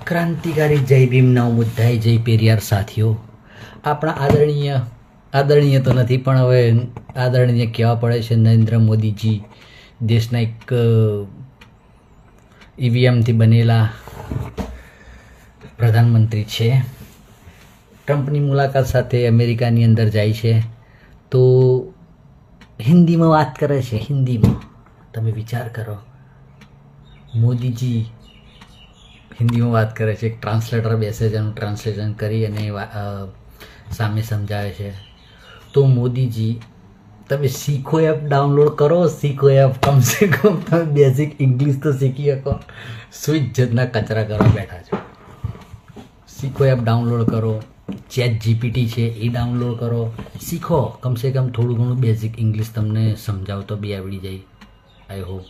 ક્રાંતિકારી જય ભીમના મુદ્દાએ જય પેરિયાર સાથીઓ, આપણા આદરણીય તો નથી પણ હવે આદરણીય કહેવા પડે છે નરેન્દ્ર મોદીજી દેશના એક ઈવીએમથી બનેલા પ્રધાનમંત્રી છે. ટ્રમ્પની મુલાકાત સાથે અમેરિકાની અંદર જાય છે તો હિન્દીમાં વાત કરે છે. હિન્દીમાં તમે વિચાર કરો, મોદીજી હિન્દીમાં વાત કરે છે, એક ટ્રાન્સલેટર બેસે છે, એનું ટ્રાન્સલેશન કરી અને સામે સમજાવે છે. તો મોદીજી, તમે શીખો એપ ડાઉનલોડ કરો, શીખો એપ, કમસે કમ તમે બેઝિક ઇંગ્લિશ તો શીખી શકો. શું ઇજ્જતના કચરા કરવા બેઠા છો? શીખો એપ ડાઉનલોડ કરો, ChatGPT છે એ ડાઉનલોડ કરો, શીખો. કમસે કમ થોડું ઘણું બેઝિક ઇંગ્લિશ તમને સમજાવતો બી આવડી જાય. I hope